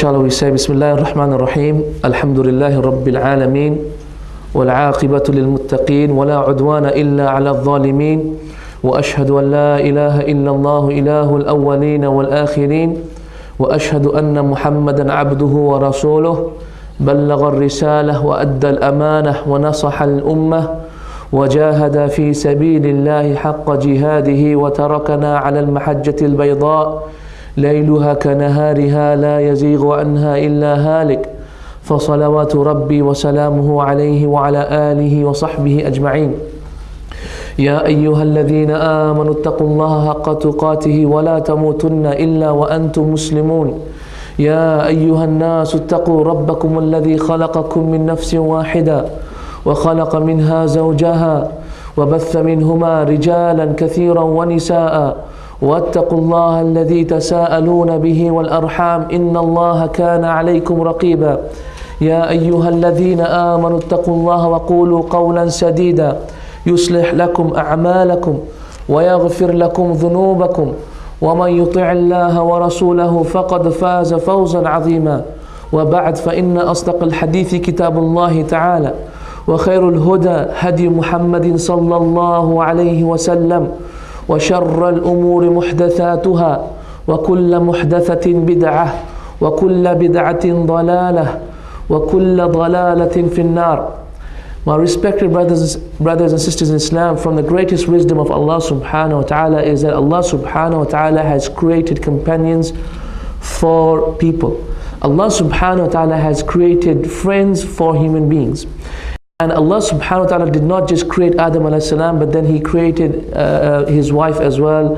Shall we say Bismillah ar-Rahman ar-Rahim, Alhamdulillahi Rabbil Alameen, wal-aqibatu lil-muttaqeen, wa la udwana illa ala al-zalimin, wa ashhadu an la ilaha illa Allah ilahu al-awwalin wal-akhirin, wa ashhadu anna Muhammadan abduhu wa rasuluh, ballagha ar-risalah wa adda al-amanah wa nasaha al-ummah, wa jahada fi sabilillahi haqqa jihadihi wa tarakana ala al-mahajjati al-bayda' ليلها كنهارها لا يزيغ عنها إلا هالك فصلوات ربي وسلامه عليه وعلى آله وصحبه أجمعين يا أيها الذين آمنوا اتقوا الله حق تقاته ولا تموتن إلا وأنتم مسلمون يا أيها الناس اتقوا ربكم الذي خلقكم من نفس واحدة وخلق منها زوجها وبث منهما رجالا كثيرا ونساء واتقوا الله الذي تساءلون به والأرحام إن الله كان عليكم رقيبا يا أيها الذين آمنوا اتقوا الله وقولوا قولا سديدا يصلح لكم أعمالكم ويغفر لكم ذنوبكم ومن يطع الله ورسوله فقد فاز فوزا عظيما وبعد فإن أصدق الحديث كتاب الله تعالى وخير الهدى هدي محمد صلى الله عليه وسلم وشر الأمور محدثاتها وكل محدثة بدعة وكل بدعة ضلالة وكل ضلالة في النار. My respected brothers and sisters in Islam, from the greatest wisdom of Allah subhanahu wa ta'ala is that Allah subhanahu wa ta'ala has created companions for people. Allah subhanahu wa ta'ala has created friends for human beings. And Allah subhanahu wa ta'ala did not just create Adam alayhi salam, but then He created his wife as well,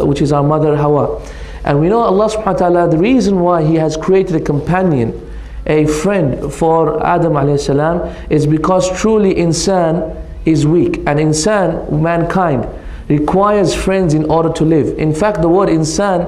which is our mother Hawa. And we know Allah subhanahu wa ta'ala, the reason why He has created a companion, a friend for Adam alayhi salam, is because truly insan is weak. And insan, mankind, requires friends in order to live. In fact, the word insan,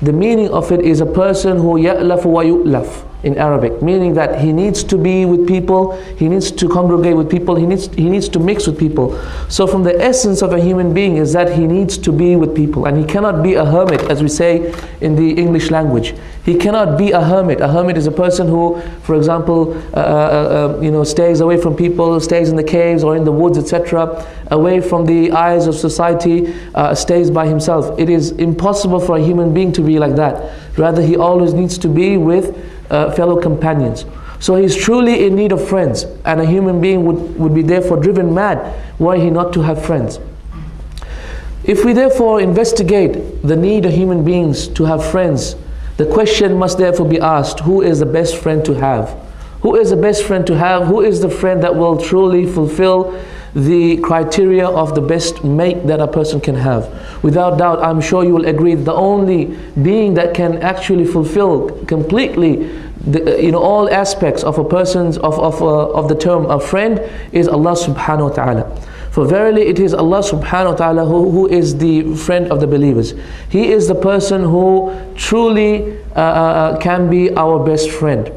the meaning of it is a person who ya'laf wa yu'laf in Arabic, meaning that he needs to be with people, he needs to congregate with people, he needs to mix with people. So from the essence of a human being is that he needs to be with people, and he cannot be a hermit, as we say in the English language. He cannot be a hermit. A hermit is a person who, for example, stays away from people, stays in the caves or in the woods, etc., away from the eyes of society, stays by himself. It is impossible for a human being to be like that. Rather, he always needs to be with fellow companions. So he's truly in need of friends, and a human being would be therefore driven mad were he not to have friends. If we therefore investigate the need of human beings to have friends, the question must therefore be asked, who is the best friend to have? Who is the best friend to have? Who is the friend that will truly fulfill the criteria of the best mate that a person can have? Without doubt, I'm sure you will agree that the only being that can actually fulfill completely all aspects of a person's of the term a friend is Allah subhanahu wa ta'ala. For verily it is Allah subhanahu wa ta'ala who is the friend of the believers. He is the person who truly can be our best friend.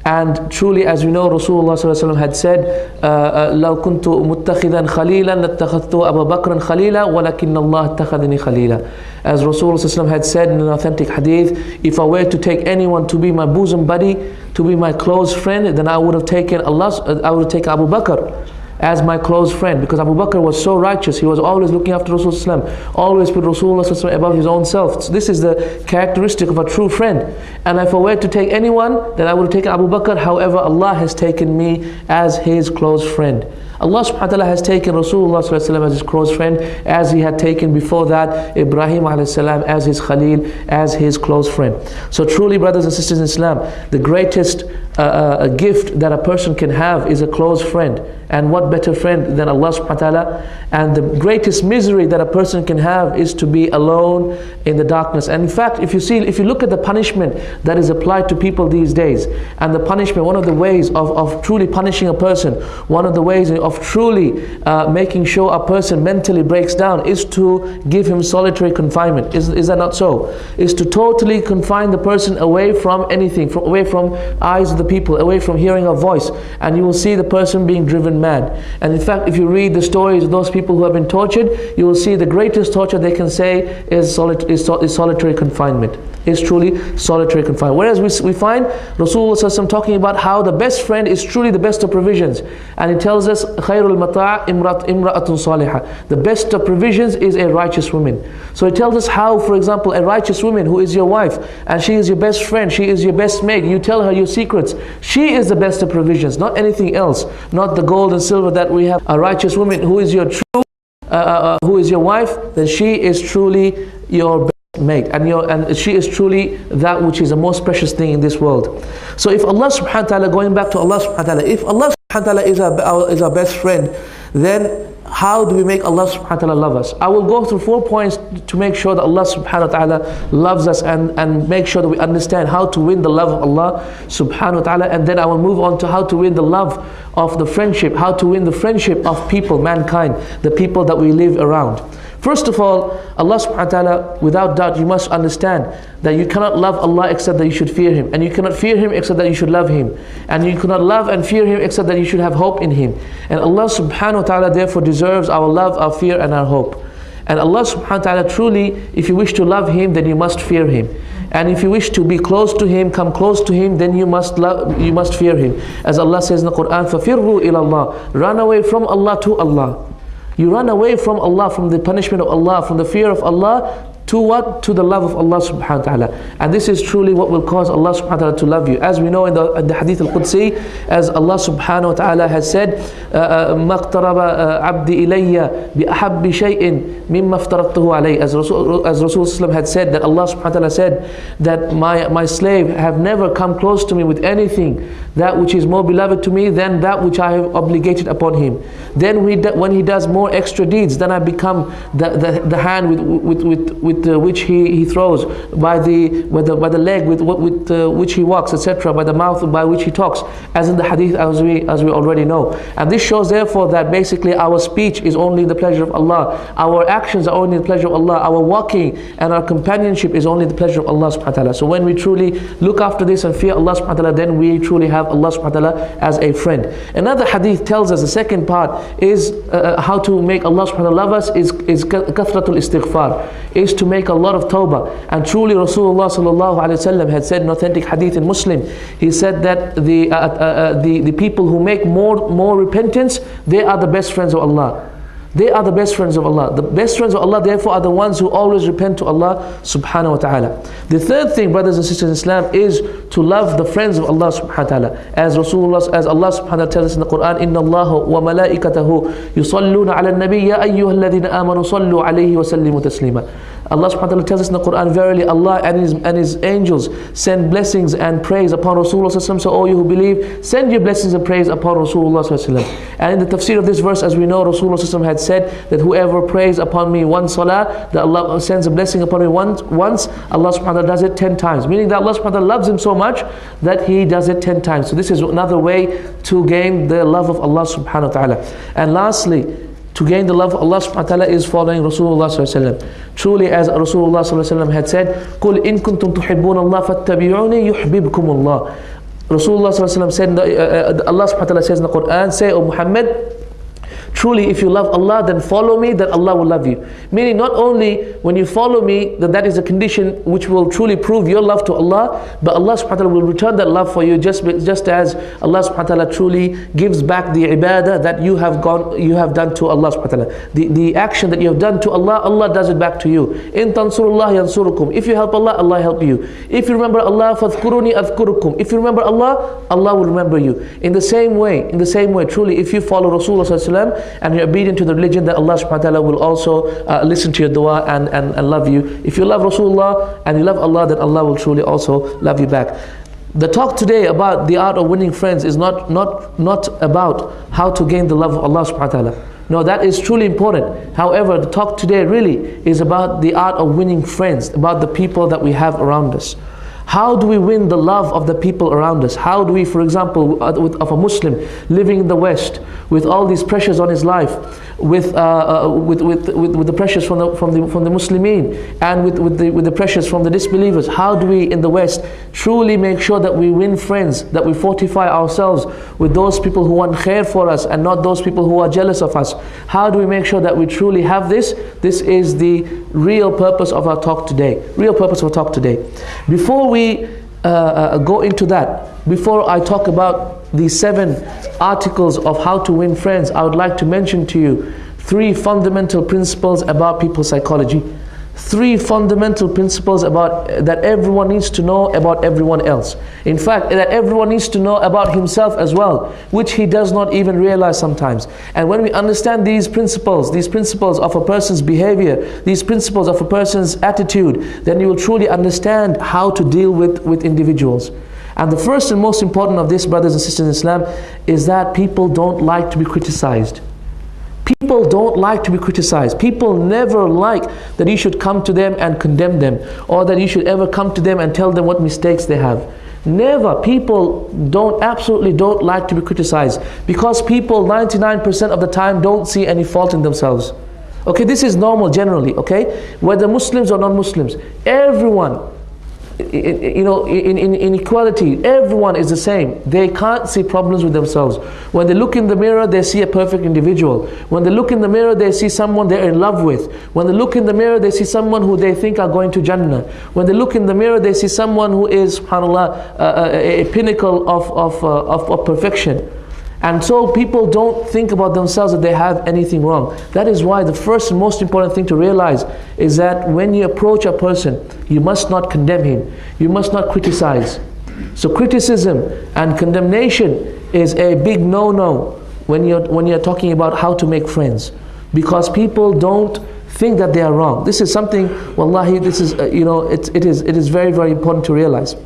And truly, as we know, Rasulullah ﷺ had said, لو كنت متخذا خليلا لاتخذت أبا بكرا خليلا ولكن الله اتخذني خليلا. As Rasulullah ﷺ had said in an authentic hadith, if I were to take anyone to be my bosom buddy, to be my close friend, then I would have taken Abu Bakr as my close friend, because Abu Bakr was so righteous. He was always looking after Rasulullah ﷺ, always put Rasulullah ﷺ above his own self. So this is the characteristic of a true friend. And if I were to take anyone, then I would have taken Abu Bakr. However, Allah has taken me as His close friend. Allah subhanahu wa ta'ala has taken Rasulullah ﷺ as His close friend, as He had taken before that Ibrahim ﷺ as His Khalil, as His close friend. So truly, brothers and sisters in Islam, the greatest gift that a person can have is a close friend. And what better friend than Allah subhanahu wa ta'ala? And the greatest misery that a person can have is to be alone in the darkness. And in fact, if you look at the punishment that is applied to people these days, and the punishment, one of the ways of truly punishing a person, one of the ways of truly making sure a person mentally breaks down is to give him solitary confinement. Is that not so? Is to totally confine the person away from anything, away from eyes of the people, away from hearing a voice, and you will see the person being driven mad. And in fact, if you read the stories of those people who have been tortured, you will see the greatest torture they can say is solitary confinement. is truly solitary confinement. Whereas we find Rasulullah talking about how the best friend is truly the best of provisions. And he tells us, خَيْرُ الْمَطَاعِ imra'atun salihah. The best of provisions is a righteous woman. So he tells us how, for example, a righteous woman who is your wife, and she is your best friend, she is your best mate, you tell her your secrets, she is the best of provisions, not anything else, not the gold and silver that we have. A righteous woman who is your who is your wife, then she is truly your best mate, and she is truly that which is the most precious thing in this world. So if Allah subhanahu wa ta'ala, going back to Allah subhanahu wa ta'ala, if Allah subhanahu wa ta'ala is our best friend, then how do we make Allah subhanahu wa ta'ala love us? I will go through 4 points to make sure that Allah subhanahu wa ta'ala loves us, and make sure that we understand how to win the love of Allah subhanahu wa ta'ala. And then I will move on to how to win the love of the friendship, how to win the friendship of people, mankind, the people that we live around. First of all, Allah subhanahu wa ta'ala, without doubt, you must understand that you cannot love Allah except that you should fear Him. And you cannot fear Him except that you should love Him. And you cannot love and fear Him except that you should have hope in Him. And Allah subhanahu wa ta'ala therefore deserves our love, our fear and our hope. And Allah subhanahu wa ta'ala truly, if you wish to love Him, then you must fear Him. And if you wish to be close to Him, come close to Him, then you must fear Him. As Allah says in the Quran, فَفِرُّوا إِلَى اللَّهِ. Run away from Allah to Allah. You run away from Allah, from the punishment of Allah, from the fear of Allah, to what? To the love of Allah subhanahu wa ta'ala. And this is truly what will cause Allah subhanahu wa ta'ala to love you. As we know in the Hadith al-Qudsi, as Allah subhanahu wa ta'ala has said, مَقْتَرَبَ عَبْدِ إِلَيَّ بِأَحَبِّ شَيْءٍ مِمَّا افْتَرَضْتُهُ عَلَيْهِ. As Rasulullah had said, that Allah subhanahu wa ta'ala said that my slave have never come close to me with anything that which is more beloved to me than that which I have obligated upon him. Then when he does more extra deeds, then I become the hand with which he throws, by the leg with which he walks, etc., by the mouth by which he talks, as in the hadith as we already know. And this shows therefore that basically our speech is only the pleasure of Allah, our actions are only the pleasure of Allah, our walking and our companionship is only the pleasure of Allah subhanahu wa ta'ala. So when we truly look after this and fear Allah subhanahu wa ta'ala, then we truly have Allah subhanahu wa ta'ala as a friend. Another hadith tells us, the second part is how to make Allah subhanahu wa ta'ala love us is kathratul istighfar, is to make a lot of tawbah. And truly Rasulullah sallallahu alaihi wasallam had said in authentic hadith in Muslim, he said that the people who make more repentance, they are the best friends of Allah. They are the best friends of Allah. The best friends of Allah therefore are the ones who always repent to Allah subhanahu wa ta'ala. The third thing, brothers and sisters in Islam, is to love the friends of Allah subhanahu wa ta'ala. As Allah subhanahu wa ta'ala tells us in the Quran, إِنَّ اللَّهَ وَمَلَائِكَتَهُ يُصَلُّونَ عَلَى النَّبِيِّ يَا أَيُّهَا الَّذِينَ آمَنُوا صَلُّوا عَلَيْهِ وَسَلِّمُوا تَسْلِيمًا. Allah subhanahu wa ta'ala tells us in the Quran, verily Allah and His angels send blessings and praise upon Rasulullah. So all you who believe, send your blessings and praise upon Rasulullah. And in the tafsir of this verse, as we know, Rasulullah had said that whoever prays upon me one salah, that Allah sends a blessing upon me once, Allah subhanahu wa ta'ala does it 10 times. Meaning that Allah subhanahu wa ta'ala loves him so much that He does it 10 times. So this is another way to gain the love of Allah subhanahu wa ta'ala. And lastly, to gain the love of Allah subhanahu wa ta'ala is following Rasulullah sallallahu alaihi wasallam. Truly, as Rasulullah sallallahu alaihi wasallam had said, قُلْ إِن كُنْتُمْ تُحِبُّونَ اللَّهَ فَاتَّبِعُونِي يُحْبِبْكُمُ اللَّهِ. Rasulullah sallallahu alaihi wasallam said, Allah subhanahu wa ta'ala says in the Quran, say, O Muhammad, truly if you love Allah, then follow me, that Allah will love you. Meaning not only when you follow me, that is a condition which will truly prove your love to Allah, but Allah subhanahu wa ta'ala will return that love for you, just as Allah subhanahu wa ta'ala truly gives back the ibadah that you have done to Allah subhanahu wa ta'ala. The action that you have done to Allah, Allah does it back to you. In tansurullah yansurukum. If you help Allah, Allah help you. If you remember Allah, fadhkuruni adhkurukum. If you remember Allah, Allah will remember you. In the same way, truly if you follow Rasulullah sallallahu alaihi wasallam, and you're obedient to the religion, that Allah subhanahu wa ta'ala will also listen to your dua and love you. If you love Rasulullah and you love Allah, then Allah will truly also love you back. The talk today about the art of winning friends is not about how to gain the love of Allah subhanahu wa ta'ala. No, that is truly important. However, the talk today really is about the art of winning friends, about the people that we have around us. How do we win the love of the people around us? How do we, for example, of a Muslim living in the West, with all these pressures on his life, with the pressures from the Muslimin, and with the pressures from the disbelievers, how do we in the West truly make sure that we win friends, that we fortify ourselves with those people who want khair for us and not those people who are jealous of us? How do we make sure that we truly have this? This is the real purpose of our talk today. Real purpose of our talk today. Before we go into that, before I talk about the 7 articles of how to win friends, I would like to mention to you 3 fundamental principles about people's psychology. 3 fundamental principles about that everyone needs to know about everyone else. In fact, that everyone needs to know about himself as well, which he does not even realize sometimes. And when we understand these principles of a person's behavior, these principles of a person's attitude, then you will truly understand how to deal with individuals. And the first and most important of this, brothers and sisters in Islam, is that people don't like to be criticized. People don't like to be criticized. People never like that you should come to them and condemn them, or that you should ever come to them and tell them what mistakes they have. Never. People absolutely don't like to be criticized, because people 99% of the time don't see any fault in themselves. Okay, this is normal generally, okay? Whether Muslims or non-Muslims, everyone, in equality, everyone is the same. They can't see problems with themselves. When they look in the mirror, they see a perfect individual. When they look in the mirror, they see someone they're in love with. When they look in the mirror, they see someone who they think are going to Jannah. When they look in the mirror, they see someone who is, subhanAllah, a pinnacle of perfection. And so people don't think about themselves that they have anything wrong. That is why the first and most important thing to realize is that when you approach a person, you must not condemn him. You must not criticize. So criticism and condemnation is a big no-no when you're talking about how to make friends, because people don't think that they are wrong. This is something, wallahi, this is it is very, very important to realize.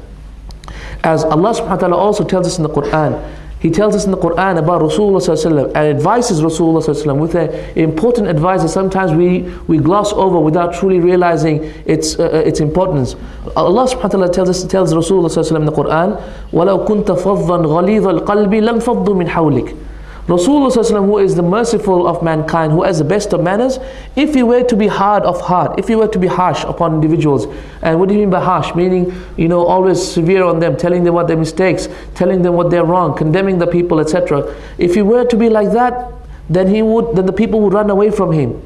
As Allah subhanahu wa ta'ala also tells us in the Quran, He tells us in the Quran about Rasulullah ﷺ and advises Rasulullah ﷺ with an important advice that sometimes we gloss over without truly realizing its importance. Allah subhanahu wa ta'ala tells Rasulullah ﷺ in the Quran, وَلَوْ كُنْتَ فَضًّا غَلِيظَ الْقَلْبِ لَمْ فَضُّوا مِنْ حَوْلِكَ. Rasulullah ﷺ, who is the merciful of mankind, who has the best of manners, if he were to be hard of heart, if he were to be harsh upon individuals, and what do you mean by harsh? Meaning, always severe on them, telling them what their mistakes, telling them what they're wrong, condemning the people, etc. If he were to be like that, then the people would run away from him.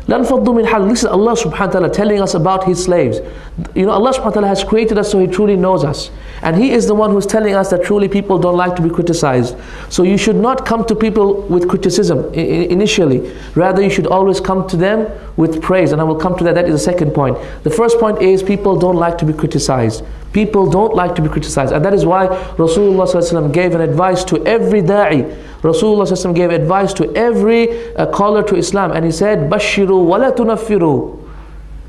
لَنْ فَضُّوا مِنْ حَوْلِكَ. This is Allah subhanahu wa ta'ala telling us about His slaves. Allah subhanahu wa ta'ala has created us so He truly knows us. And He is the one who's telling us that truly people don't like to be criticized. So you should not come to people with criticism initially. Rather, you should always come to them with praise. And I will come to that. That is the second point. The first point is people don't like to be criticized. People don't like to be criticized. And that is why Rasulullah ﷺ gave an advice to every da'i. Rasulullah ﷺ gave advice to every caller to Islam. And he said, Bashiru wa la tunaffiru.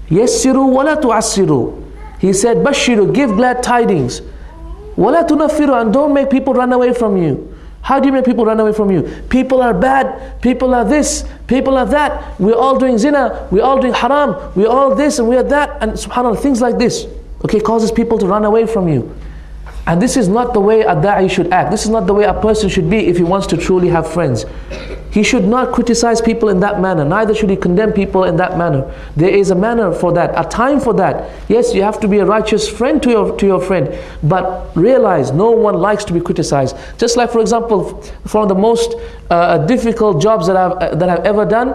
Yassiru wa la tu'assiru. He said, Bashiru, give glad tidings. Wa la tunaffiru, and don't make people run away from you. How do you make people run away from you? People are bad, people are this, people are that. We're all doing zina, we're all doing haram, we're all this and we're that. And subhanAllah, things like this, okay, causes people to run away from you. And this is not the way a da'i should act. This is not the way a person should be if he wants to truly have friends. He should not criticize people in that manner. Neither should he condemn people in that manner. There is a manner for that, a time for that. Yes, you have to be a righteous friend to your friend, but realize no one likes to be criticized. Just like, for example, one of the most difficult jobs that I've ever done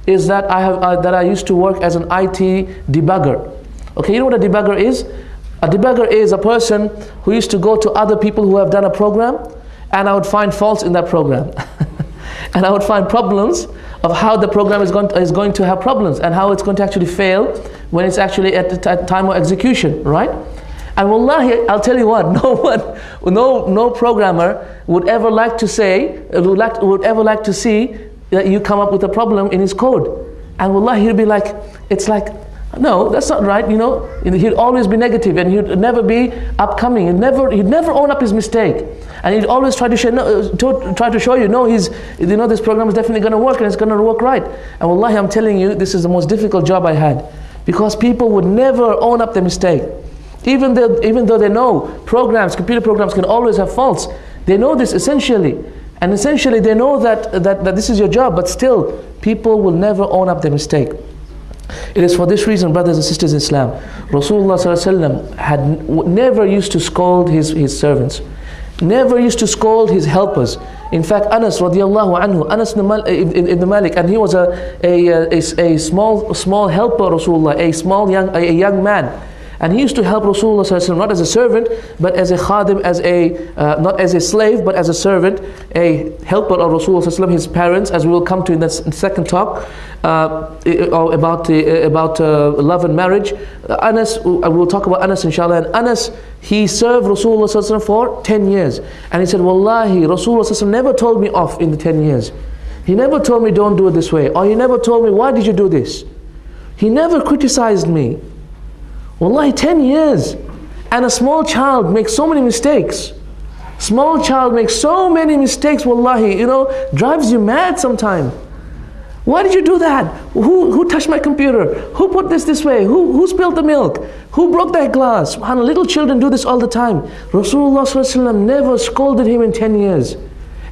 is that I used to work as an IT debugger. Okay, you know what a debugger is? A debugger is a person who used to go to other people who have done a program, and I would find faults in that program. And I would find problems of how the program is going to have problems, and how it's going to actually fail when it's actually at the time of execution, right? And wallahi, I'll tell you what, no programmer would ever like to say, would ever like to see that you come up with a problem in his code. And wallahi, he'd be like, it's like, no, that's not right, He'd always be negative, and he'd never be upcoming. He'd never own up his mistake. And he'd always try to show you, this program is definitely going to work, and it's going to work right. And wallahi, I'm telling you, this is the most difficult job I had. Because people would never own up their mistake. Even though they know computer programs can always have faults, they know this essentially. And essentially they know that this is your job, but still, people will never own up their mistake. It is for this reason, brothers and sisters in Islam, Rasulullah had never used to scold his servants, never used to scold his helpers. In fact, Anas radiallahu anhu, Anas ibn Malik, and he was a small helper of Rasulullah, a young man. And he used to help Rasulullah not as a servant, but as a khadim, not as a slave, but as a servant, a helper of Rasulullah, his parents, as we will come to in the second talk about love and marriage. Anas, we'll talk about Anas inshallah. And Anas, he served Rasulullah for 10 years. And he said, Wallahi, Rasulullah never told me off in the 10 years. He never told me don't do it this way. Or he never told me, why did you do this? He never criticized me. Wallahi, 10 years. And a small child makes so many mistakes. Small child makes so many mistakes, wallahi, drives you mad sometimes. Why did you do that? Who touched my computer? Who put this way? Who spilled the milk? Who broke that glass? SubhanAllah, little children do this all the time. Rasulullah never scolded him in 10 years.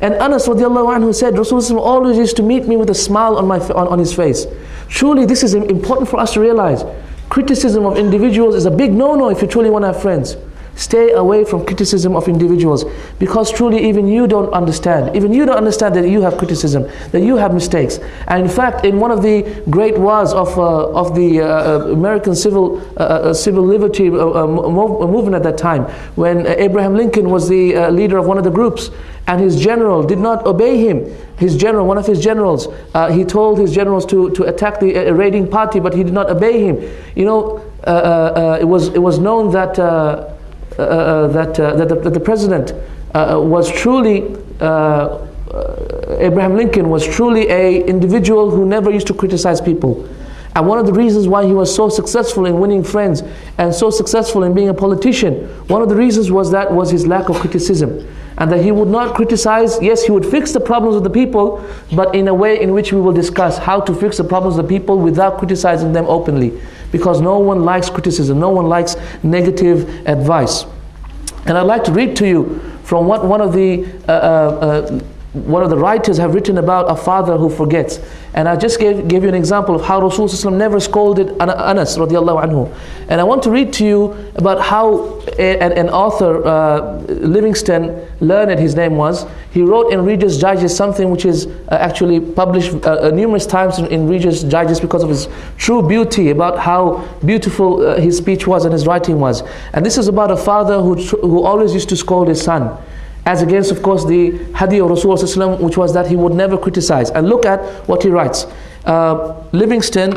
And Anas radiallahu anhu said, Rasulullah always used to meet me with a smile on his face. Truly, this is important for us to realize. Criticism of individuals is a big no-no if you truly want to have friends. Stay away from criticism of individuals, because truly even you don't understand. Even you don't understand that you have criticism, that you have mistakes. And in fact, in one of the great wars of the American civil liberty movement at that time, when Abraham Lincoln was the leader of one of the groups, and his general did not obey him. His general, one of his generals, he told his generals to attack the raiding party, but he did not obey him. It was known that the president was truly Abraham Lincoln was truly a individual who never used to criticize people. And one of the reasons why he was so successful in winning friends and so successful in being a politician, one of the reasons was his lack of criticism. And that he would not criticize. Yes, he would fix the problems of the people, but in a way in which we will discuss how to fix the problems of the people without criticizing them openly. Because no one likes criticism, no one likes negative advice. And I'd like to read to you from what one of the writers have written about a father who forgets. And I just gave you an example of how Rasulullah never scolded Anas radiallahu anhu. And I want to read to you about how an author, Livingston Learned, his name was, he wrote in Reader's Digest something which is actually published numerous times in Reader's Digest because of his true beauty, about how beautiful his speech was and his writing was. And this is about a father who always used to scold his son, as against, of course, the hadith of Rasulullah, which was that he would never criticize. And look at what he writes. Livingston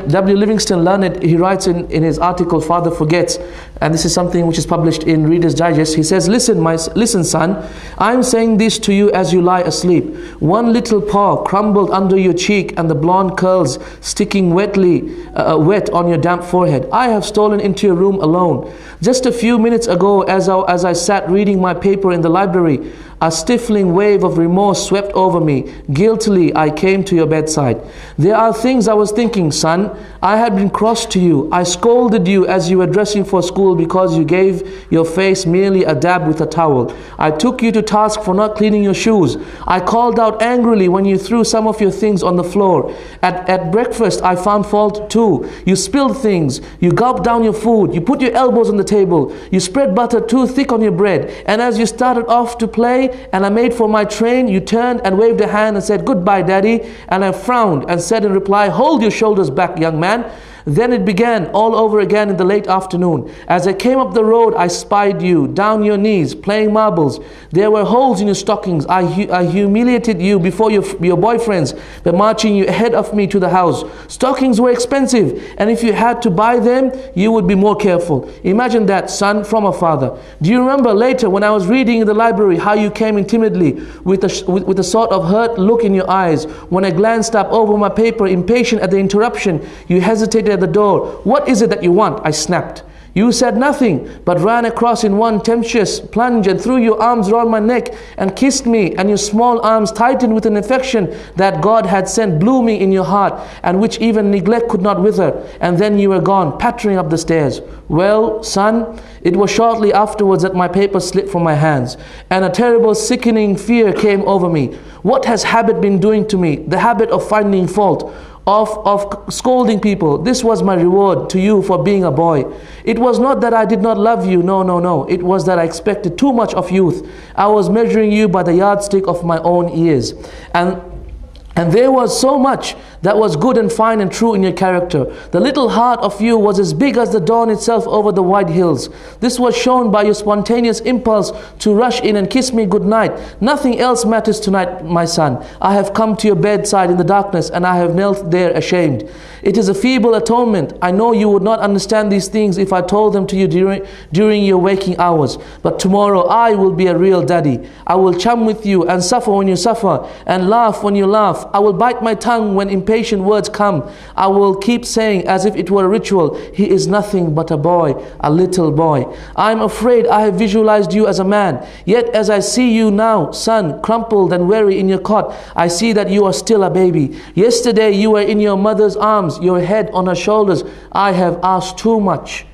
Learned, he writes in his article, Father Forgets, and this is something which is published in Reader's Digest. He says, listen son, I am saying this to you as you lie asleep. One little paw crumbled under your cheek and the blonde curls sticking wet on your damp forehead. I have stolen into your room alone. Just a few minutes ago, as I sat reading my paper in the library, a stifling wave of remorse swept over me. Guiltily, I came to your bedside. There are things I was thinking, son. I had been cross to you. I scolded you as you were dressing for school because you gave your face merely a dab with a towel. I took you to task for not cleaning your shoes. I called out angrily when you threw some of your things on the floor. At breakfast, I found fault too. You spilled things. You gulped down your food. You put your elbows on the table. You spread butter too thick on your bread. And as you started off to play, and I made for my train, you turned and waved a hand and said, "Goodbye, Daddy." And I frowned and said in reply, "Hold your shoulders back, young man." Then it began all over again in the late afternoon. As I came up the road, I spied you, down your knees, playing marbles. There were holes in your stockings. I humiliated you before your boyfriends by marching you ahead of me to the house. Stockings were expensive, and if you had to buy them, you would be more careful. Imagine that, son, from a father. Do you remember later when I was reading in the library how you came in timidly with a sort of hurt look in your eyes? When I glanced up over my paper, impatient at the interruption, you hesitated at the door. "What is it that you want?" I snapped. You said nothing, but ran across in one tempestuous plunge and threw your arms around my neck and kissed me, and your small arms tightened with an affection that God had sent blooming in your heart, and which even neglect could not wither. And then you were gone, pattering up the stairs. Well, son, it was shortly afterwards that my paper slipped from my hands, and a terrible sickening fear came over me. What has habit been doing to me? The habit of finding fault, of scolding people. This was my reward to you for being a boy. It was not that I did not love you, no. It was that I expected too much of youth. I was measuring you by the yardstick of my own years. And there was so much that was good and fine and true in your character. The little heart of you was as big as the dawn itself over the white hills. This was shown by your spontaneous impulse to rush in and kiss me good night. Nothing else matters tonight, my son. I have come to your bedside in the darkness, and I have knelt there ashamed. It is a feeble atonement. I know you would not understand these things if I told them to you during your waking hours. But tomorrow I will be a real daddy. I will chum with you and suffer when you suffer, and laugh when you laugh. I will bite my tongue when impatient words come. I will keep saying as if it were a ritual, he is nothing but a boy, a little boy. I am afraid I have visualized you as a man. Yet as I see you now, son, crumpled and weary in your cot, I see that you are still a baby. Yesterday you were in your mother's arms, your head on her shoulders. I have asked too much.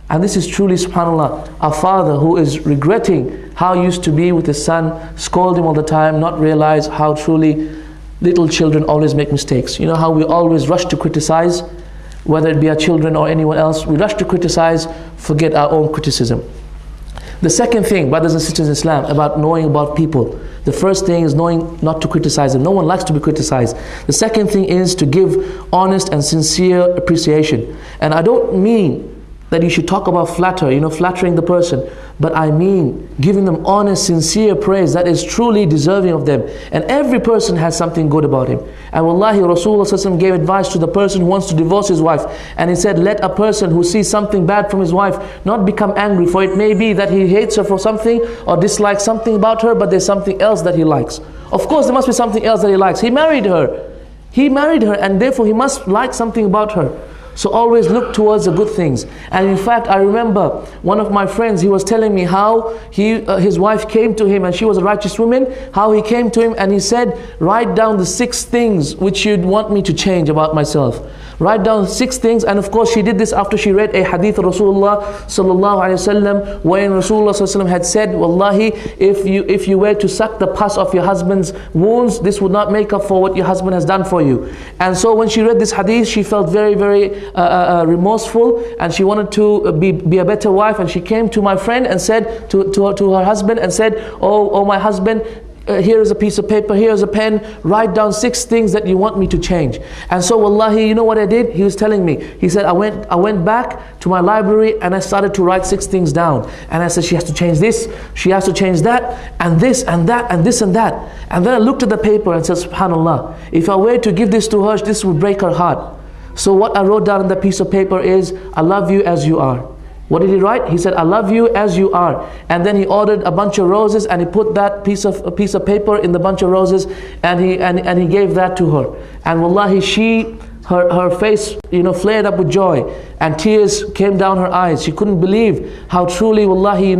And this is truly, subhanAllah, a father who is regretting how he used to be with his son, scold him all the time, not realize how truly little children always make mistakes. You know how we always rush to criticize, whether it be our children or anyone else. We rush to criticize, forget our own criticism. The second thing, brothers and sisters in Islam, about knowing about people. The first thing is knowing not to criticize them. No one likes to be criticized. The second thing is to give honest and sincere appreciation. And I don't mean that you should talk about flattering the person, but I mean giving them honest, sincere praise that is truly deserving of them. And every person has something good about him. And wallahi, Rasulullah gave advice to the person who wants to divorce his wife, and he said, let a person who sees something bad from his wife not become angry, for it may be that he hates her for something or dislikes something about her, but there's something else that he likes. Of course there must be something else that he likes. He married her, and therefore he must like something about her. So always look towards the good things. And in fact, I remember one of my friends, he was telling me how his wife came to him, and she was a righteous woman, how he came to him and he said, write down the 6 things which you'd want me to change about myself. Write down 6 things. And of course she did this after she read a hadith of Rasulullah sallallahu alaihi wasallam, wherein Rasulullah sallallahu alaihi wasallam had said, wallahi, if you were to suck the pus of your husband's wounds, this would not make up for what your husband has done for you. And so when she read this hadith, she felt very, very remorseful, and she wanted to be a better wife. And she came to my friend and said to her husband and said, oh my husband, here is a piece of paper, here is a pen, write down 6 things that you want me to change. And so wallahi, you know what I did? He was telling me, he said, I went back to my library and I started to write 6 things down. And I said, she has to change this, she has to change that, and this and that, and this and that. And then I looked at the paper and said, subhanallah, if I were to give this to her, this would break her heart. So what I wrote down on the piece of paper is, I love you as you are. What did he write? He said, I love you as you are. And then he ordered a bunch of roses, and he put that piece of paper in the bunch of roses, and he gave that to her. And wallahi, her face flared up with joy, and tears came down her eyes. She couldn't believe how truly, wallahi,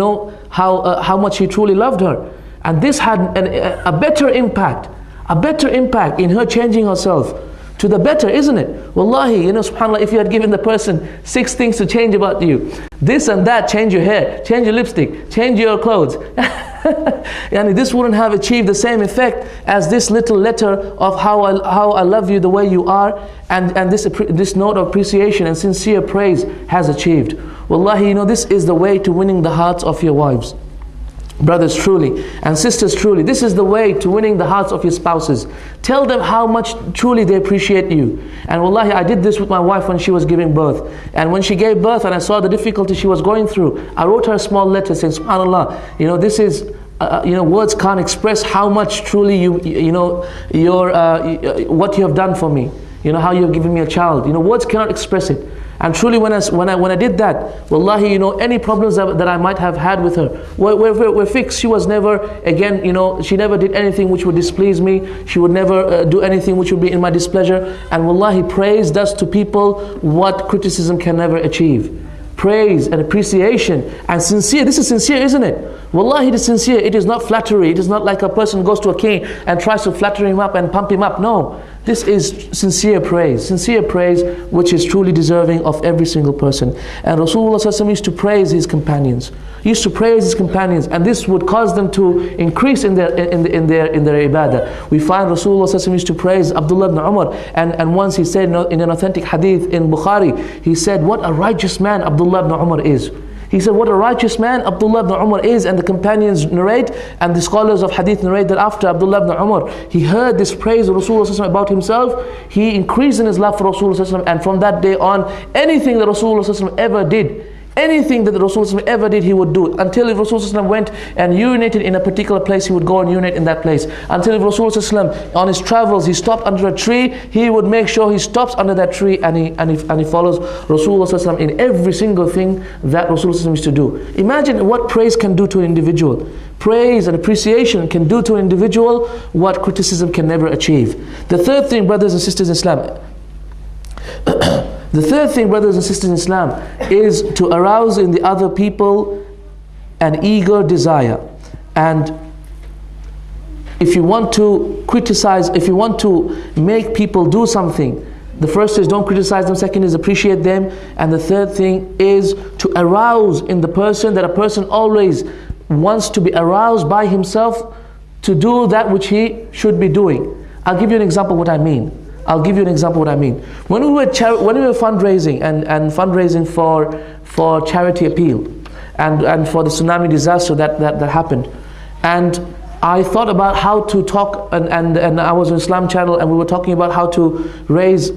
how much he truly loved her. And this had a better impact in her changing herself to the better, isn't it? Wallahi, subhanAllah, if you had given the person 6 things to change about you, this and that, change your hair, change your lipstick, change your clothes, this wouldn't have achieved the same effect as this little letter of how I love you the way you are, and this note of appreciation and sincere praise has achieved. Wallahi, this is the way to winning the hearts of your wives. Brothers, truly, and sisters, truly, this is the way to winning the hearts of your spouses. Tell them how much truly they appreciate you. And wallahi, I did this with my wife when she was giving birth. And when she gave birth and I saw the difficulty she was going through, I wrote her a small letter saying, subhanallah, this is, words can't express how much truly what you have done for me. How you have given me a child. Words cannot express it. And truly when I did that, wallahi, any problems that I might have had with her were fixed. She was never, again, she never did anything which would displease me. She would never do anything which would be in my displeasure. And wallahi, praise does to people what criticism can never achieve. praise and appreciation and sincere. This is sincere, isn't it? Wallahi, it is sincere. It is not flattery. It is not like a person goes to a king and tries to flatter him up and pump him up. No, this is sincere praise which is truly deserving of every single person. And Rasulullah ﷺ used to praise his companions. He used to praise his companions, and this would cause them to increase in their ibadah. We find Rasulullah ﷺ used to praise Abdullah ibn Umar, and once he said in an authentic hadith in Bukhari, he said, what a righteous man Abdullah ibn Umar is. He said, what a righteous man Abdullah ibn Umar is. And the companions narrate, and the scholars of hadith narrate, that after Abdullah ibn Umar, he heard this praise of Rasulullah ﷺ about himself, he increased in his love for Rasulullah ﷺ, and from that day on, anything that Rasulullah ﷺ ever did, anything that the Rasulullah ﷺ ever did, he would do. Until if Rasulullah ﷺ went and urinated in a particular place, he would go and urinate in that place. Until if Rasulullah ﷺ on his travels, he stopped under a tree, he would make sure he stops under that tree, and he follows Rasulullah ﷺ in every single thing that Rasulullah ﷺ used to do. Imagine what praise can do to an individual. Praise and appreciation can do to an individual what criticism can never achieve. The third thing, brothers and sisters in Islam, the third thing, brothers and sisters in Islam, is to arouse in the other people an eager desire. And if you want to criticize, if you want to make people do something, the first is don't criticize them, second is appreciate them, and the third thing is to arouse in the person, that a person always wants to be aroused by himself to do that which he should be doing. I'll give you an example of what I mean. When we were fundraising and fundraising for charity appeal and for the tsunami disaster that happened, and I thought about how to talk, and I was on Islam channel, and we were talking about how to raise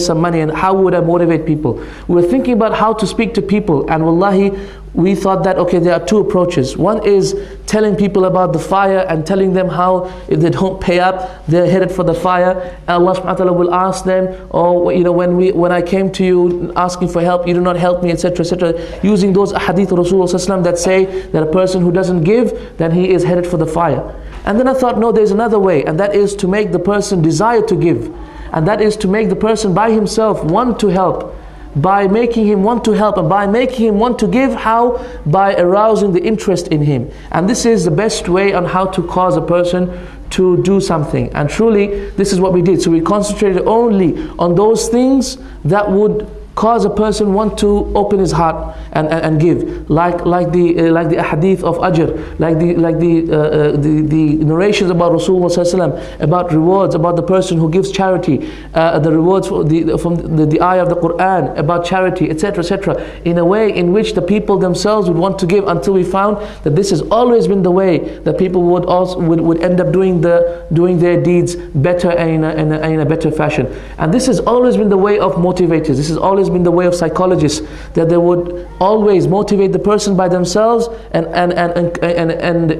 some money and how would I motivate people. We were thinking about how to speak to people, and wallahi, we thought that, okay, there are two approaches. One is telling people about the fire and telling them how if they don't pay up, they're headed for the fire. Allah subhanahu wa ta'ala will ask them, oh, you know, when I came to you asking for help, you do not help me, etc., etc. Using those hadith of Rasulullah that say that a person who doesn't give, then he is headed for the fire. And then I thought, no, there's another way, and that is to make the person desire to give. And that is to make the person by himself want to help. By making him want to help, and by making him want to give. How? By arousing the interest in him. And this is the best way on how to cause a person to do something. And truly, this is what we did. So we concentrated only on those things that would cause a person want to open his heart and give, like the hadith of ajr, like the narrations about Rasulullah about rewards, about the person who gives charity, the rewards from the ayah of the Quran about charity, etc., etc. In a way in which the people themselves would want to give, until we found that this has always been the way that people would end up doing their deeds better and in a better fashion. And this has always been the way of motivators. This has always been the way of psychologists, that they would always motivate the person by themselves and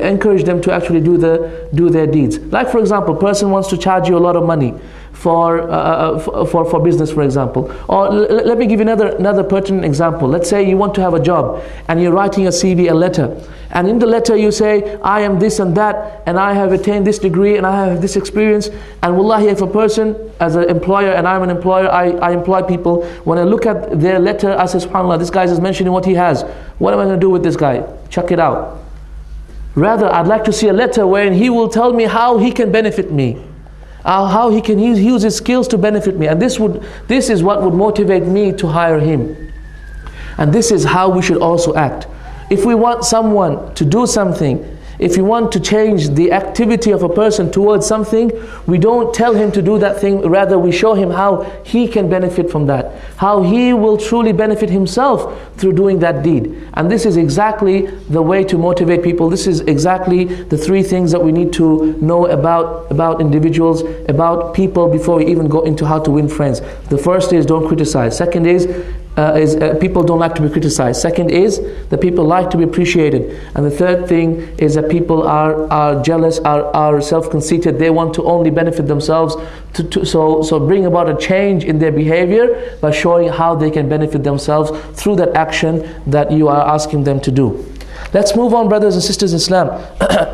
encourage them to actually do their deeds. Like, for example, a person wants to charge you a lot of money for business, for example. Or let me give you another pertinent example. Let's say you want to have a job and you're writing a CV, a letter, and in the letter you say, I am this and that, and I have attained this degree, and I have this experience. And wallahi, if a person, as an employer, and I'm an employer, I employ people, when I look at their letter, I say, subhanAllah, this guy is mentioning what he has. What am I going to do with this guy? Chuck it out. Rather, I'd like to see a letter wherein he will tell me how he can benefit me, how he can use his skills to benefit me. And this is what would motivate me to hire him. And this is how we should also act. If we want someone to do something, if you want to change the activity of a person towards something, we don't tell him to do that thing, rather we show him how he can benefit from that, how he will truly benefit himself through doing that deed. And this is exactly the way to motivate people. This is exactly the three things that we need to know about individuals, about people, before we even go into how to win friends. The first is don't criticize. Second is people don't like to be criticized. Second is that people like to be appreciated. And the third thing is that people are jealous, are self-conceited. They want to only benefit themselves. So bring about a change in their behavior by showing how they can benefit themselves through that action that you are asking them to do. Let's move on, brothers and sisters in Islam.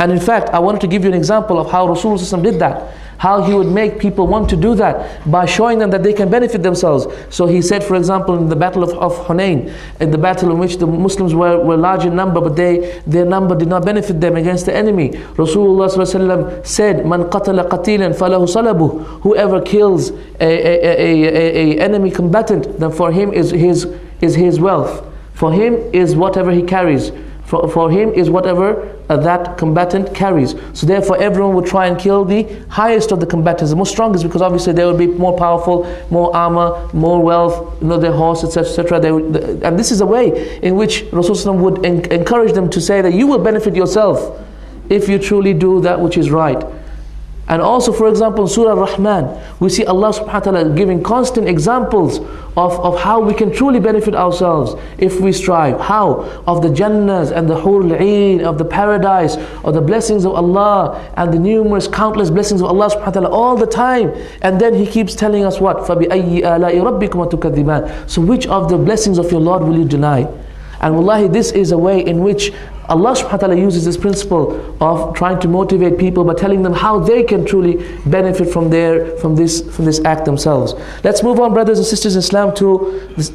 And in fact, I wanted to give you an example of how Rasulullah did that. how he would make people want to do that by showing them that they can benefit themselves. So he said, for example, in the battle of Hunayn, in the battle in which the Muslims were large in number, but their number did not benefit them against the enemy. Rasulullah said, "Man qatala qatilan falahu salabuh." Whoever kills a enemy combatant, then for him is his wealth. For him is whatever he carries. For him is whatever that combatant carries. So therefore everyone would try and kill the highest of the combatants, the most strongest, because obviously they would be more powerful, more armor, more wealth, their horse, etc., etc. And this is a way in which Rasulullah would encourage them to say that you will benefit yourself if you truly do that which is right. And also, for example, in Surah Ar-Rahman, we see Allah subhanahu wa ta'ala giving constant examples of how we can truly benefit ourselves if we strive. How? Of the Jannahs and the Hurul Ain, of the paradise, of the blessings of Allah, and the numerous, countless blessings of Allah subhanahu wa ta'ala all the time. And then He keeps telling us what? فَبِأَيِّ آلَاءِ رَبِّكُمَا تُكَذِّبَانِ. So which of the blessings of your Lord will you deny? And wallahi, this is a way in which Allah subhanahu wa ta'ala uses this principle of trying to motivate people by telling them how they can truly benefit from this act themselves. Let's move on, brothers and sisters in Islam, to this,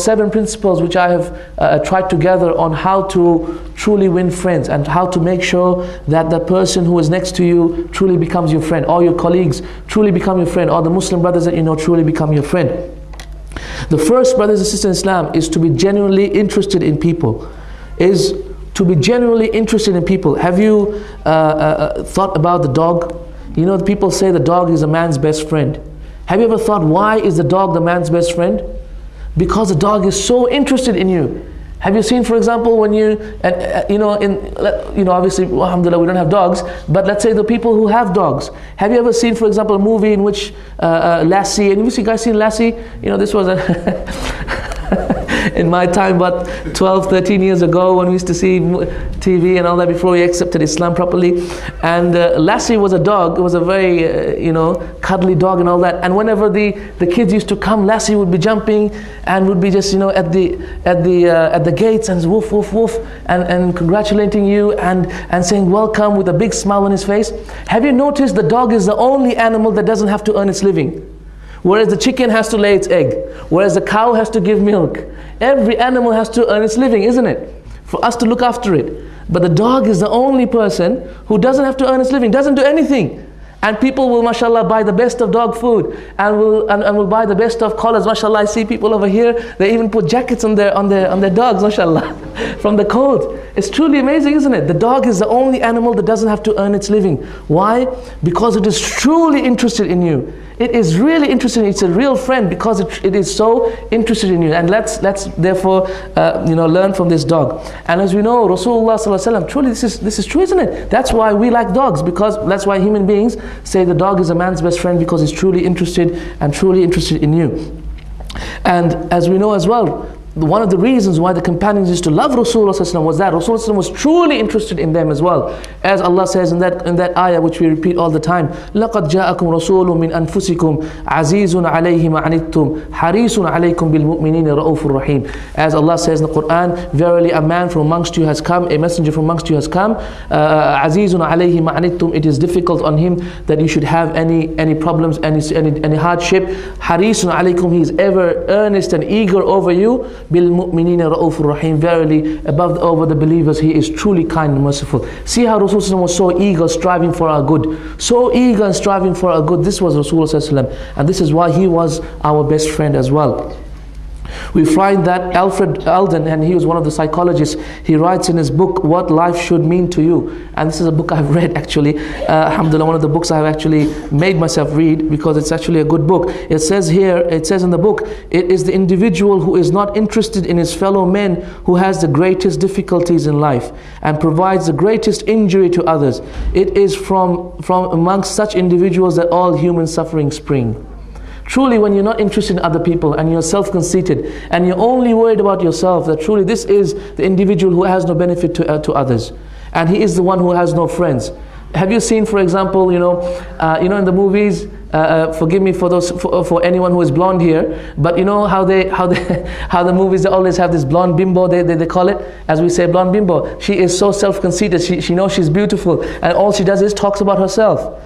7 principles which I have tried to gather on how to truly win friends and how to make sure that the person who is next to you truly becomes your friend, or your colleagues truly become your friend, or the Muslim brothers that you know truly become your friend. The first, brothers and sisters in Islam, is to be genuinely interested in people. Have you thought about the dog? People say the dog is a man's best friend. Have you ever thought, why is the dog the man's best friend? Because the dog is so interested in you. Have you seen, for example, when obviously, alhamdulillah, we don't have dogs, but let's say the people who have dogs. Have you ever seen, for example, a movie in which Lassie, and you guys seen Lassie? This was in my time, about 12, 13 years ago, when we used to see TV and all that before we accepted Islam properly. And Lassie was a dog. It was a very, cuddly dog and all that. And whenever the kids used to come, Lassie would be jumping and would be just, at the gates and woof, woof, woof, and congratulating you and saying welcome with a big smile on his face. Have you noticed the dog is the only animal that doesn't have to earn its living? Whereas the chicken has to lay its egg, whereas the cow has to give milk. Every animal has to earn its living, isn't it? For us to look after it. But the dog is the only person who doesn't have to earn its living, doesn't do anything. And people will, mashallah, buy the best of dog food and will buy the best of collars. Mashallah, I see people over here, they even put jackets on their dogs, mashallah, from the cold. It's truly amazing, isn't it? The dog is the only animal that doesn't have to earn its living. Why? Because it is truly interested in you. It is really interested. It's a real friend because it is so interested in you. And let's therefore learn from this dog. And as we know, Rasulullah sallallahu alaihi wasallam, truly this is true, isn't it? That's why we like dogs, because that's why human beings say the dog is a man's best friend, because he's truly interested in you. And as we know as well, one of the reasons why the companions used to love Rasulullah was that Rasulullah was truly interested in them as well. As Allah says in that ayah which we repeat all the time, لَقَدْ جَاءَكُمْ رَسُولٌ مِّنْ أَنفُسِكُمْ عَزِيزٌ عَلَيْهِ مَا عَنِتُّمْ حَرِيصٌ عَلَيْكُمْ بِالْمُؤْمِنِينَ رَؤُوفٌ رَحِيمٌ. As Allah says in the Quran, verily a man from amongst you has come, a messenger from amongst you has come, عَزِيزٌ عَلَيْهِ مَا عَنِتُّمْ. It is difficult on him that you should have any problems, any hardship. حَرِيصٌ عَلَيْكُمْ. He is ever earnest and eager over you. بِالْمُؤْمِنِينَ رَؤُوفٌ رَحِيمٌ. Verily, over the believers, He is truly kind and merciful. See how Rasulullah was so eager, striving for our good. So eager and striving for our good. This was Rasulullah, and this is why he was our best friend as well. We find that Alfred Alden, and he was one of the psychologists, he writes in his book, What Life Should Mean to You. And this is a book I've read actually. Alhamdulillah, one of the books I've actually made myself read, because it's actually a good book. It says in the book, it is the individual who is not interested in his fellow men who has the greatest difficulties in life and provides the greatest injury to others. It is from amongst such individuals that all human suffering spring. Truly, when you're not interested in other people and you're self-conceited and you're only worried about yourself, that truly this is the individual who has no benefit to others, and he is the one who has no friends. Have you seen, for example, in the movies? Forgive me for anyone who is blonde here, but you know how the movies, they always have this blonde bimbo. They call it, as we say, blonde bimbo. She is so self-conceited. She knows she's beautiful, and all she does is talks about herself.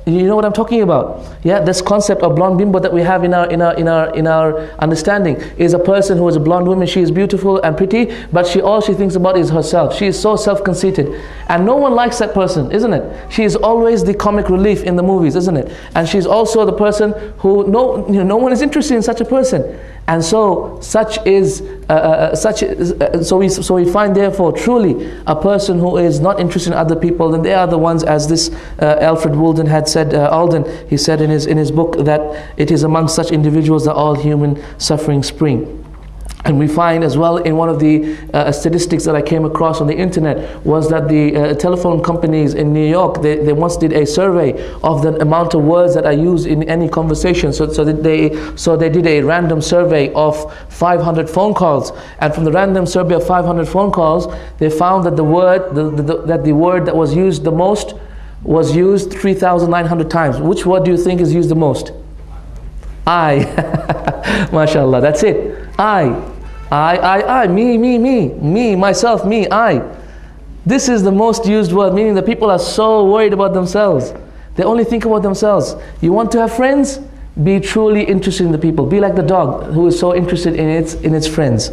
You know what I'm talking about? Yeah, this concept of blonde bimbo that we have in our understanding is a person who is a blonde woman. She is beautiful and pretty, but all she thinks about is herself. She is so self-conceited, and no one likes that person, isn't it? She is always the comic relief in the movies, isn't it? And she's also the person who no one is interested in such a person. And so we find therefore truly a person who is not interested in other people, then they are the ones, as this Alfred Walden had said, Alden, he said in his book that it is among such individuals that all human suffering spring. And we find as well in one of the statistics that I came across on the internet was that the telephone companies in New York, they once did a survey of the amount of words that are used in any conversation. So they did a random survey of 500 phone calls, and from the random survey of 500 phone calls, they found that the word that was used the most was used 3,900 times. Which word do you think is used the most? I. MashaAllah, that's it. I, me, myself, me, I. This is the most used word, meaning that people are so worried about themselves. They only think about themselves. You want to have friends? Be truly interested in the people. Be like the dog who is so interested in its friends.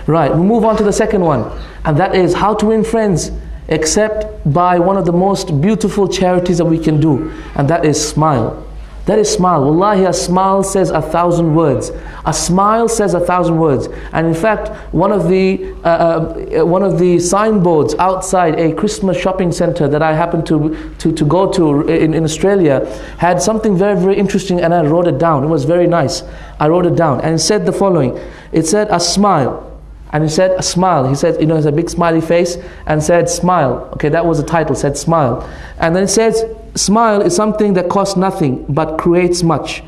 Right, we move on to the second one, and that is how to win friends, except by one of the most beautiful charities that we can do, and that is smile. That is smile. Wallahi, a smile says 1,000 words. A smile says 1,000 words. And in fact, one of the signboards outside a Christmas shopping center that I happened to go to in Australia had something very, very interesting, and I wrote it down. It was very nice. I wrote it down, and it said the following. It said a smile. And he said a smile. He said, it's a big smiley face, and said smile. Okay, that was the title, said smile. And then it says, smile is something that costs nothing but creates much.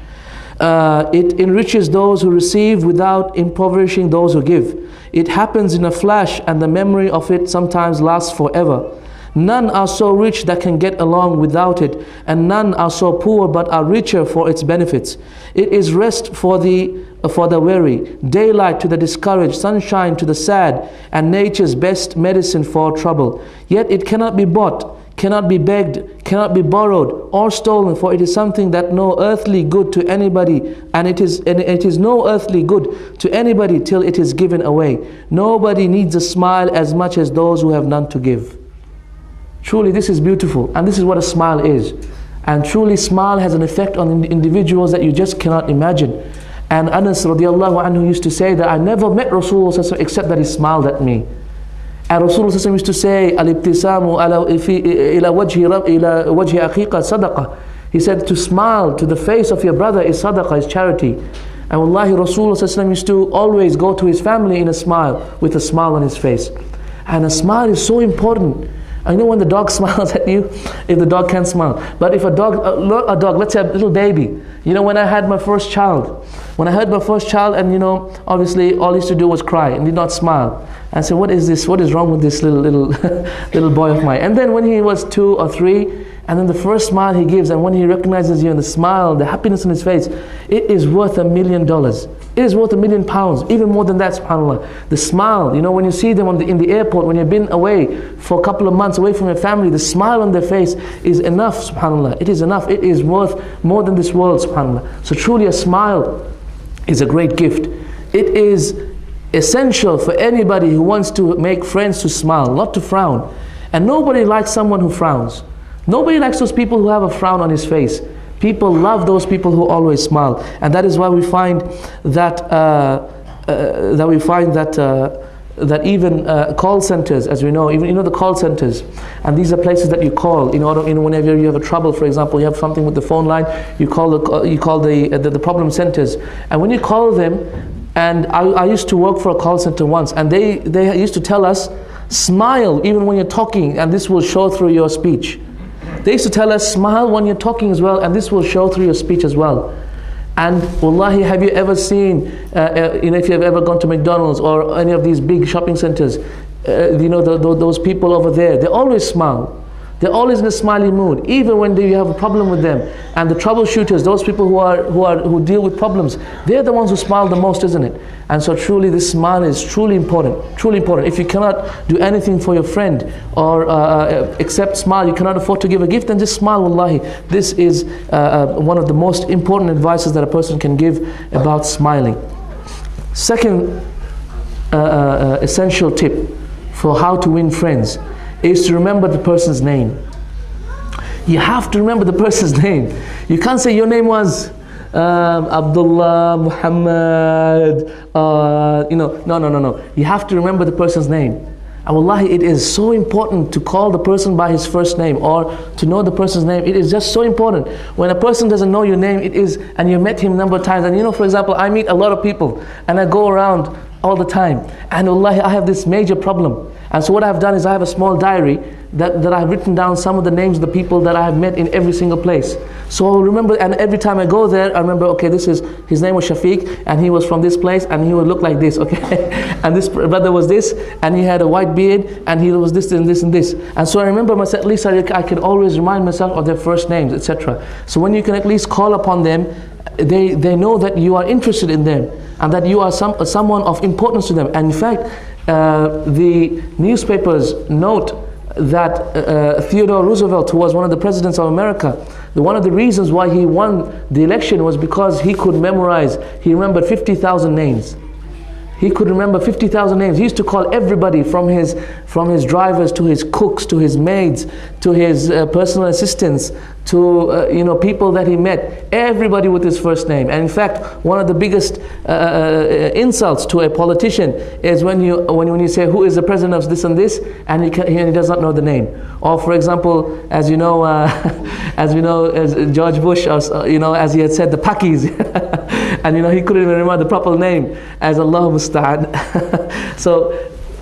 It enriches those who receive without impoverishing those who give. It happens in a flash, and the memory of it sometimes lasts forever. None are so rich that can get along without it, and none are so poor but are richer for its benefits. It is rest for the weary, daylight to the discouraged, sunshine to the sad, and nature's best medicine for trouble. Yet it cannot be bought, cannot be begged, cannot be borrowed or stolen, for it is something that no earthly good to anybody, and it is no earthly good to anybody till it is given away. Nobody needs a smile as much as those who have none to give. Truly, this is beautiful, and this is what a smile is. And truly, smile has an effect on individuals that you just cannot imagine. And Anas radiallahu anhu used to say that I never met Rasulullah except that he smiled at me. And Rasulullah used to say, Al-ibtisamu ila wajhi aqiqa sadaqah. He said, to smile to the face of your brother is sadaqah, is charity. And wallahi, Rasulullah used to always go to his family in a smile, with a smile on his face. And a smile is so important. I know when the dog smiles at you, if the dog can smile. But if a dog, let's say a little baby. When I had my first child, and obviously all he used to do was cry and did not smile. I said, what is this? What is wrong with this little boy of mine? And then when he was 2 or 3, and then the first smile he gives, and when he recognizes you and the smile, the happiness on his face, it is worth $1 million. It is worth £1 million, even more than that, subhanAllah. The smile, when you see them in the airport, when you've been away for a couple of months away from your family, the smile on their face is enough, subhanAllah. It is enough. It is worth more than this world, subhanAllah. So truly a smile is a great gift. It is essential for anybody who wants to make friends to smile, not to frown. And nobody likes someone who frowns. Nobody likes those people who have a frown on his face. People love those people who always smile, and that is why we find that that even call centers, as we know, even the call centers, and these are places that you call in order, whenever you have a trouble. For example, you have something with the phone line, you call the problem centers, and when you call them, and I used to work for a call center once, and they used to tell us, smile even when you're talking, and this will show through your speech. They used to tell us, smile when you're talking as well, and this will show through your speech as well. And wallahi, have you ever seen, if you have ever gone to McDonald's or any of these big shopping centers, those people over there, they always smile. They're always in a smiley mood, even when you have a problem with them. And the troubleshooters, those people who deal with problems, they're the ones who smile the most, isn't it? And so truly this smile is truly important, truly important. If you cannot do anything for your friend or except smile, you cannot afford to give a gift, then just smile, wallahi. This is one of the most important advices that a person can give about smiling. Second essential tip for how to win friends is to remember the person's name. You have to remember the person's name. You can't say your name was Abdullah, Muhammad, no. You have to remember the person's name. And wallahi, it is so important to call the person by his first name or to know the person's name. It is just so important. When a person doesn't know your name, and you met him a number of times, and for example, I meet a lot of people and I go around all the time, and wallahi, I have this major problem. And so what I've done is I have a small diary that I've written down some of the names of the people that I have met in every single place. So I remember, and every time I go there, I remember, okay, his name was Shafiq, and he was from this place, and he would look like this, okay? And this brother was this, and he had a white beard, and he was this and this and this. And so I remember myself, at least I can always remind myself of their first names, etc. So when you can at least call upon them, they know that you are interested in them, and that you are someone of importance to them. And in fact, the newspapers note that Theodore Roosevelt, who was one of the presidents of America, one of the reasons why he won the election was because he could memorize, he remembered 50,000 names. He could remember 50,000 names. He used to call everybody from his drivers to his cooks to his maids to his personal assistants to people that he met, everybody with his first name. And in fact, one of the biggest insults to a politician is when you say who is the president of this and this, and he does not know the name. Or for example, as you know, as George Bush, as he had said, the Pakis, and he couldn't even remember the proper name as Allah Musta'an. So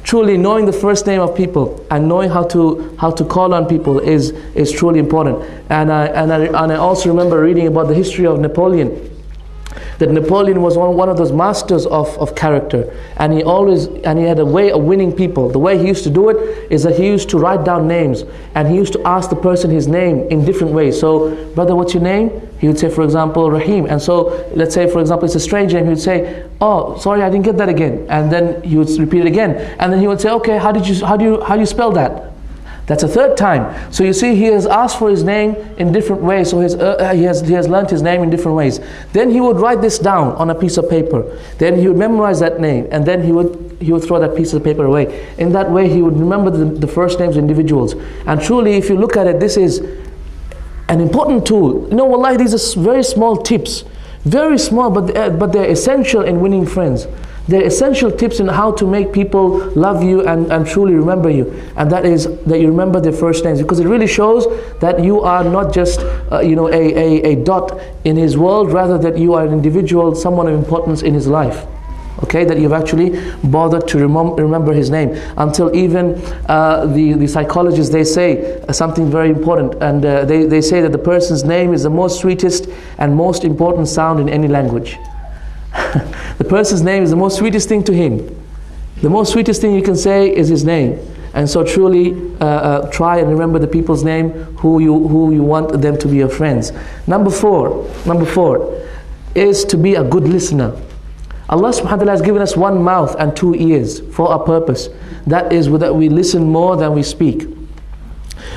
truly knowing the first name of people and knowing how to call on people is truly important. And I also remember reading about the history of Napoleon, that Napoleon was one of those masters of character, and he had a way of winning people. The way he used to do it is that he used to write down names, and he used to ask the person his name in different ways. So, brother, what's your name? He would say, for example, Rahim. And so let's say, for example, it's a strange name. He would say, oh, sorry, I didn't get that again. And then he would repeat it again, and then he would say, okay, how do you spell that? That's a third time. So you see, he has asked for his name in different ways. So he has learned his name in different ways. Then he would write this down on a piece of paper. Then he would memorize that name, and then he would throw that piece of paper away. In that way, he would remember the first names of individuals. And truly, if you look at it, this is an important tool. Wallahi, these are very small tips, very small, but they're essential in winning friends. They're essential tips in how to make people love you and truly remember you. And that is that you remember their first names, because it really shows that you are not just a dot in his world, rather that you are an individual, someone of importance in his life. Okay, that you've actually bothered to remember his name. Until even the psychologists, they say something very important, and they say that the person's name is the most sweetest and most important sound in any language. The person's name is the most sweetest thing to him. The most sweetest thing you can say is his name. And so truly try and remember the people's name who you want them to be your friends. Number four is to be a good listener. Allah subhanahu wa ta'ala has given us one mouth and two ears for a purpose. That is that we listen more than we speak.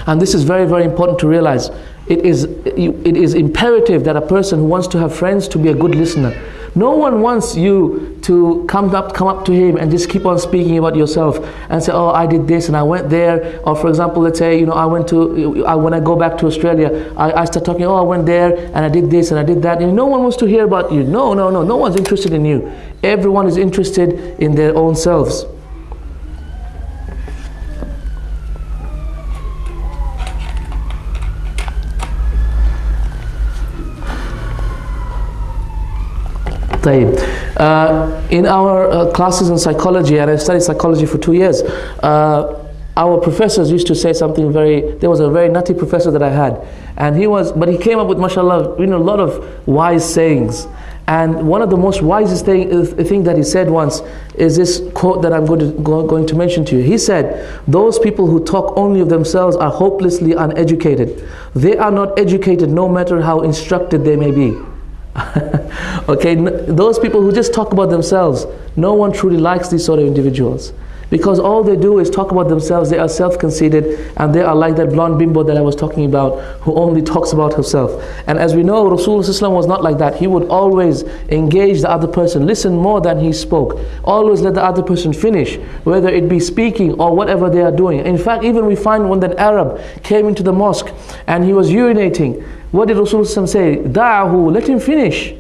And this is very, very important to realize. It is imperative that a person who wants to have friends to be a good listener. No one wants you to come up to him and just keep on speaking about yourself and say, oh, I did this and I went there. Or for example, let's say, when I go back to Australia, I start talking, oh, I went there and I did this and I did that. And no one wants to hear about you. No one's interested in you. Everyone is interested in their own selves. In our classes in psychology, and I studied psychology for 2 years, our professors used to say something there was a very nutty professor that I had, and he came up with, mashallah, a lot of wise sayings. And one of the most wisest thing that he said once is this quote that I'm going to mention to you. He said, those people who talk only of themselves are hopelessly uneducated. They are not educated no matter how instructed they may be. Okay, those people who just talk about themselves, no one truly likes these sort of individuals. Because all they do is talk about themselves. They are self-conceited, and they are like that blonde bimbo that I was talking about, who only talks about herself. And as we know, Rasulullah was not like that. He would always engage the other person, listen more than he spoke. Always let the other person finish, whether it be speaking or whatever they are doing. In fact, even we find when that Arab came into the mosque and he was urinating, what did Rasulullah say? Da'ahu, let him finish.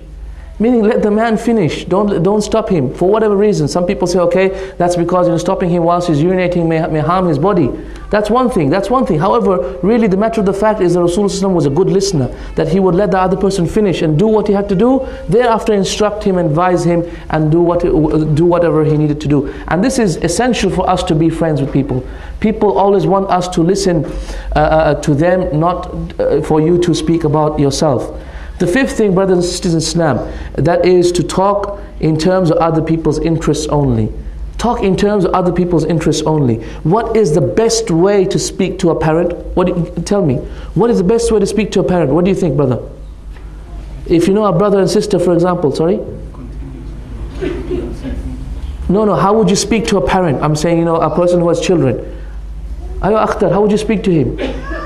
Meaning, let the man finish. Don't stop him for whatever reason. Some people say, okay, that's because stopping him whilst he's urinating may harm his body. That's one thing. However, really the matter of the fact is that Rasulullah was a good listener, that he would let the other person finish and do what he had to do. Thereafter, instruct him, advise him, and do whatever he needed to do. And this is essential for us to be friends with people. People always want us to listen to them, not for you to speak about yourself. The fifth thing, brothers and sisters in Islam, that is to talk in terms of other people's interests only. Talk in terms of other people's interests only. What is the best way to speak to a parent? Tell me, what is the best way to speak to a parent? What do you think, brother? If you know a brother and sister, for example, sorry? No, how would you speak to a parent? I'm saying, a person who has children. Ayo Akhtar, how would you speak to him?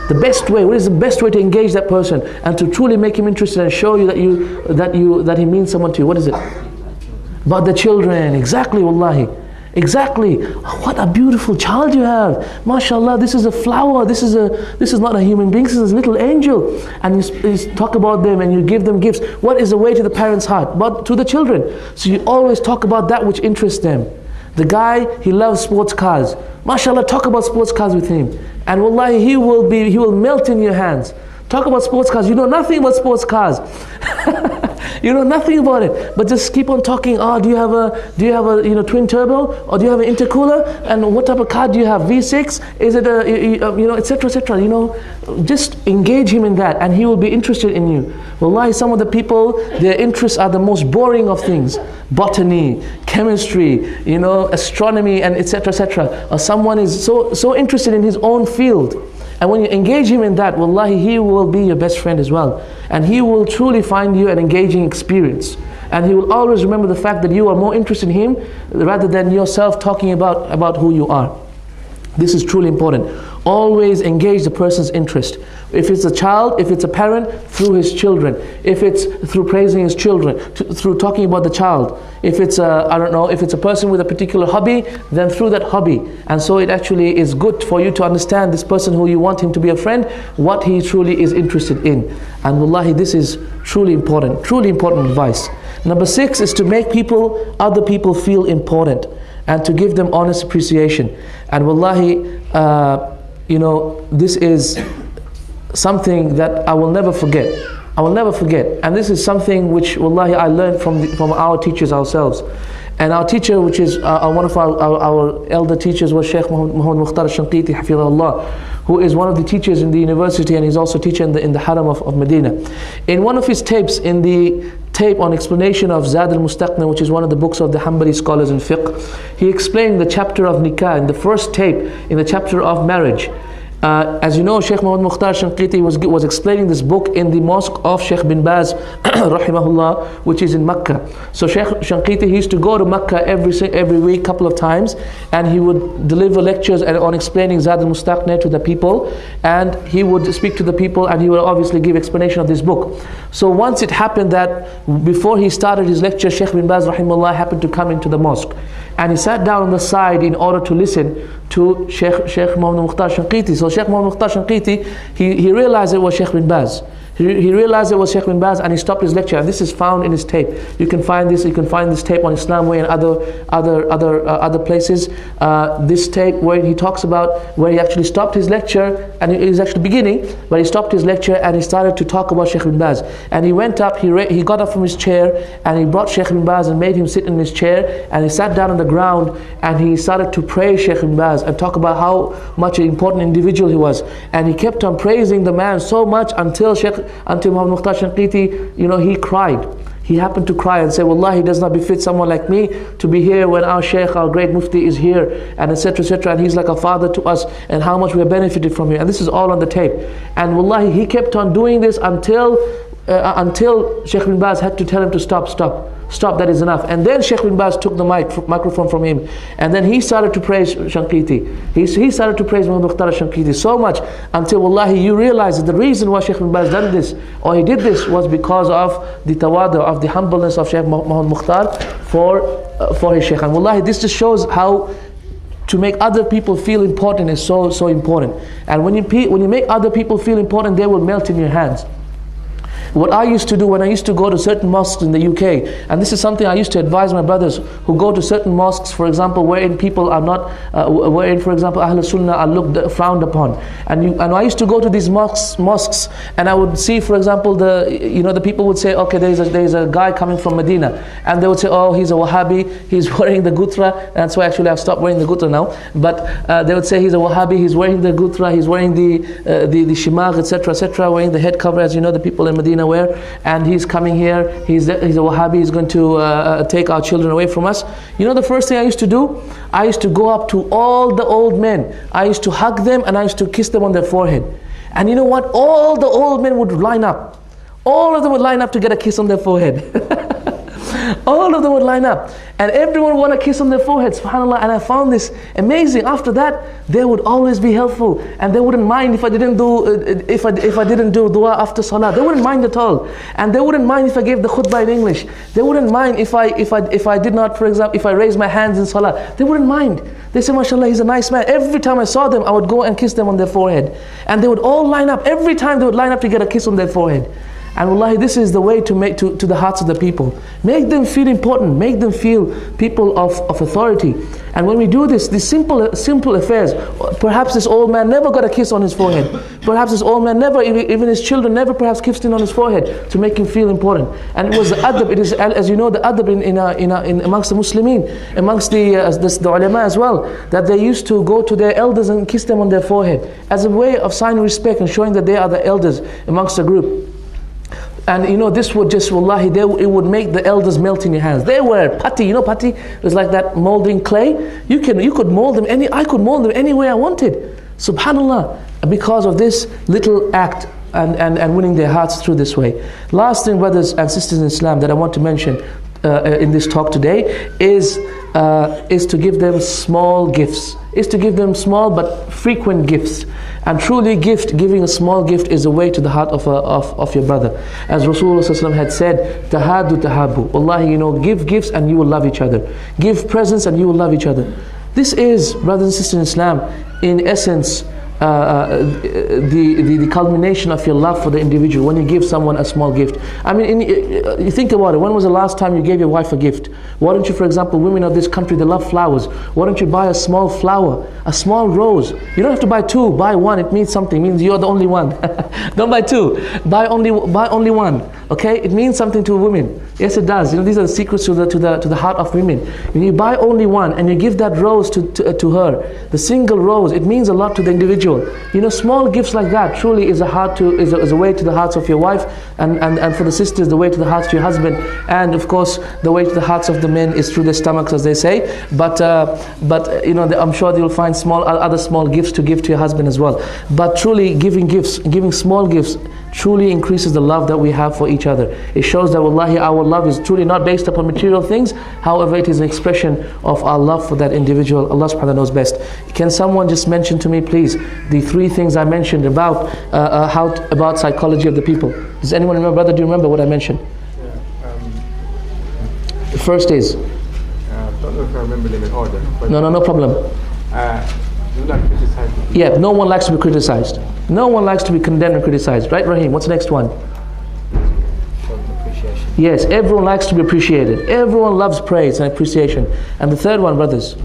The best way, what is the best way to engage that person and to truly make him interested and show you that he means someone to you? What is it? About the children. Exactly, wallahi. Exactly. What a beautiful child you have. MashaAllah, this is a flower. This is not a human being, this is a little angel. And you talk about them and you give them gifts. What is the way to the parents' heart? But to the children. So you always talk about that which interests them. The guy, he loves sports cars. MashaAllah, talk about sports cars with him. And wallahi, he will melt in your hands. Talk about sports cars. You know nothing about sports cars. You know nothing about it. But just keep on talking. Oh, do you have a twin turbo, or do you have an intercooler? And what type of car do you have? V6? Is it etc., etc. Just engage him in that, and he will be interested in you. Wallahi, some of the people, their interests are the most boring of things. Botany, chemistry, astronomy, and etc., etc. Or someone is so interested in his own field. And when you engage him in that, wallahi, he will be your best friend as well. And he will truly find you an engaging experience. And he will always remember the fact that you are more interested in him rather than yourself talking about who you are. This is truly important. Always engage the person's interest. If it's a child, if it's a parent, through his children. If it's through praising his children, through talking about the child. If it's if it's a person with a particular hobby, then through that hobby. And so it actually is good for you to understand this person who you want him to be a friend, what he truly is interested in. And wallahi, this is truly important advice. Number 6 is to make other people feel important, and to give them honest appreciation. And wallahi, this is something that I will never forget. And this is something which wallahi I learned from our teachers ourselves. And our teacher, which is one of our elder teachers, was Sheikh Muhammad Mukhtar Shanqiti, Hafidhahullah, who is one of the teachers in the university, and he's also teacher in the Haram of Medina. In one of his tapes, in the tape on explanation of Zad al-Mustaqna, which is one of the books of the Hanbali scholars in fiqh, he explained the chapter of nikah, in the first tape, in the chapter of marriage. As you know, Sheikh Muhammad Mukhtar Shanqiti was explaining this book in the mosque of Sheikh bin Baz, rahimahullah, which is in Mecca. So Sheikh Shanqiti, he used to go to Mecca every week, couple of times, and he would deliver lectures on explaining Zad al-Mustaqna to the people, and he would speak to the people, and he would obviously give explanation of this book. So once it happened that before he started his lecture, Sheikh bin Baz, rahimahullah, happened to come into the mosque, and he sat down on the side in order to listen to Sheikh Muhammad Mukhtar Shanqiti. So Sheikh Muhammad Mukhtar Shanqiti, he realized it was Sheikh bin Baz. He realized it was Sheikh bin Baz, and he stopped his lecture. And this is found in his tape. You can find this tape on Islam Way and other places. This tape where he talks about where he actually stopped his lecture, and it is actually beginning, but he stopped his lecture and he started to talk about Sheikh bin Baz. And he went up, he got up from his chair, and he brought Sheikh bin Baz and made him sit in his chair, and he sat down on the ground, and he started to praise Sheikh bin Baz and talk about how much an important individual he was. And he kept on praising the man so much until Muhammad Mukhtar Shanqiti, he cried. he happened to cry and say, Wallahi, it does not befit someone like me to be here when our Shaykh, our great Mufti is here, and etc, etc, and he's like a father to us, and how much we have benefited from him. And this is all on the tape. And Wallahi, he kept on doing this until Shaykh bin Baz had to tell him to stop, that is enough. And then Shaykh bin Baz took the microphone from him, and then he started to praise Shanqiti. He started to praise Muhammad Mukhtar Shanqiti so much, until Wallahi, you realize that the reason why Shaykh bin Baz done this, or he did this, was because of the tawadu, of the humbleness of Shaykh Muhammad Mukhtar for his Shaykh. And Wallahi, this just shows how to make other people feel important is so important. And when you make other people feel important, they will melt in your hands. What I used to do when I used to go to certain mosques in the UK, and this is something I used to advise my brothers who go to certain mosques, for example, wherein people are not, wherein, for example, Ahlus Sunnah are frowned upon. And I used to go to these mosques, and I would see, for example, the people would say, okay, there's a guy coming from Medina, and they would say, oh, he's a Wahhabi, he's wearing the gutra, and so actually I've stopped wearing the gutra now, but they would say he's a Wahhabi, he's wearing the gutra, he's wearing the shimagh, etc, etc, wearing the head cover, as you know, the people in Medina wear, and he's coming here, he's a Wahhabi, he's going to take our children away from us. You know the first thing I used to do? I used to go up to all the old men, I used to hug them, and I used to kiss them on their forehead. And you know what? All the old men would line up. All of them would line up to get a kiss on their forehead. All of them would line up, and everyone would want a kiss on their forehead, subhanAllah. And I found this amazing. After that, they would always be helpful, and they wouldn't mind if I didn't do dua after salah. They wouldn't mind at all, and they wouldn't mind if I gave the khutbah in English. They wouldn't mind if I did not, for example, if I raised my hands in salah. They wouldn't mind. They said, MashaAllah, he's a nice man. Every time I saw them, I would go and kiss them on their forehead, and they would all line up. Every time they would line up to get a kiss on their forehead. And wallahi, this is the way to make to the hearts of the people. Make them feel important, make them feel people of authority. And when we do this, these simple affairs, perhaps this old man never got a kiss on his forehead. Perhaps this old man never, even his children never perhaps kissed him on his forehead to make him feel important. And it was the adab, it is, as you know, the adab in amongst the Muslimin, amongst the ulama as well, that they used to go to their elders and kiss them on their forehead as a way of signing respect and showing that they are the elders amongst the group. And you know, this would just, wallahi, it would make the elders melt in your hands. They were putty, you know putty? It was like that molding clay. You could mold them I could mold them any way I wanted. Subhanallah, because of this little act and winning their hearts through this way. Last thing, brothers and sisters in Islam, that I want to mention in this talk today is to give them small gifts. Is to give them small but frequent gifts. And truly giving a small gift is a way to the heart of your brother. As Rasulullah ﷺ had said, tahadu tahabu. Wallahi, you know, give gifts and you will love each other. Give presents and you will love each other. This is, brothers and sisters in Islam, in essence, the culmination of your love for the individual when you give someone a small gift. I mean, you think about it. When was the last time you gave your wife a gift? Why don't you, for example, women of this country, they love flowers. Why don't you buy a small flower, a small rose? You don't have to buy two, buy one. It means something. It means you're the only one. Don't buy two. Buy only one. Okay? It means something to women. Yes, it does. You know, these are the secrets to the heart of women. When you buy only one and you give that rose to her, the single rose, it means a lot to the individual. You know, small gifts like that truly is a way to the hearts of your wife, and for the sisters, the way to the hearts of your husband, and of course the way to the hearts of the men is through their stomachs, as they say. But you know, I'm sure you'll find other small gifts to give to your husband as well. But truly, giving small gifts truly increases the love that we have for each other. It shows that wallahi, our love is truly not based upon material things. However, it is an expression of our love for that individual. Allah subhanahu wa ta'ala knows best. Can someone just mention to me, please, the three things I mentioned about psychology of the people? Does anyone remember? Brother, do you remember what I mentioned? The first is? I don't know if I remember them in order. No problem. Do not criticize the people. Yeah, no one likes to be criticized. No one likes to be condemned and criticized. Right, Rahim? What's the next one? Appreciation. Yes, everyone likes to be appreciated. Everyone loves praise and appreciation. And the third one, brothers?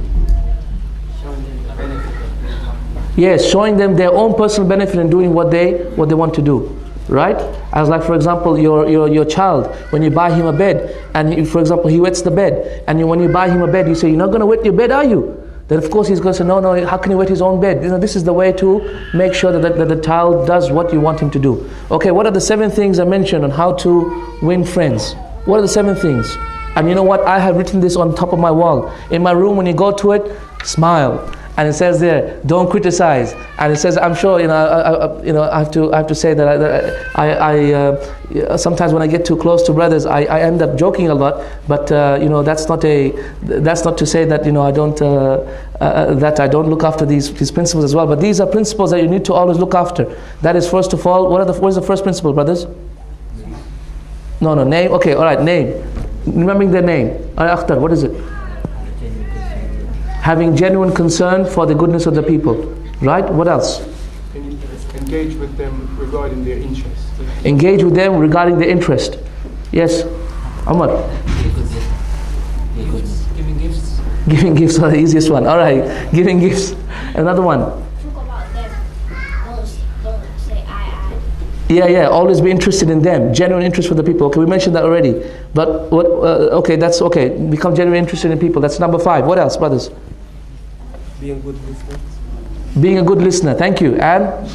Yes, showing them their own personal benefit in doing what they want to do. Right? As like, for example, your child, when you buy him a bed, and for example, he wets the bed, and when you buy him a bed, you say, you're not going to wet your bed, are you? Then of course he's going to say, no, how can he wet his own bed? You know, this is the way to make sure that the child does what you want him to do. Okay, what are the 7 things I mentioned on how to win friends? What are the 7 things? And you know what? I have written this on top of my wall. In my room, when you go to it, smile. And it says there, don't criticize. And it says, I'm sure, I have to say that I sometimes when I get too close to brothers, I end up joking a lot. But that's not to say that I don't look after these principles as well. But these are principles that you need to always look after. That is, first of all, what is the first principle, brothers? No, name. Okay, all right, name. Remembering their name. All right, Akhtar, what is it? Having genuine concern for the goodness of the people. Right? What else? Engage with them regarding their interest. Engage with them regarding their interest. Yes, Amar. Giving gifts. Giving gifts are the easiest one. All right, giving gifts. Another one. Talk about them. Don't say I. Yeah. Always be interested in them. Genuine interest for the people. Okay, we mentioned that already. But what? Okay, that's okay. Become genuinely interested in people. That's number 5. What else, brothers? Being a good listener. Being a good listener. Thank you. And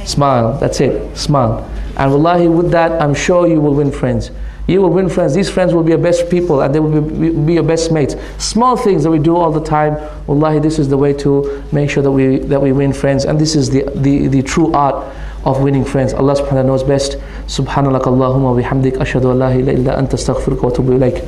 smile. That's it. Smile. And wallahi, with that, I'm sure you will win friends. You will win friends. These friends will be your best people, and they will be your best mates. Small things that we do all the time. Wallahi, this is the way to make sure that we win friends. And this is the true art of winning friends. Allah subhanahu wa ta'ala knows best. Subhanallah Allahumma wa bihamdik ashhadu an la ilaha illa anta astaghfiruka wa atubu ilaik.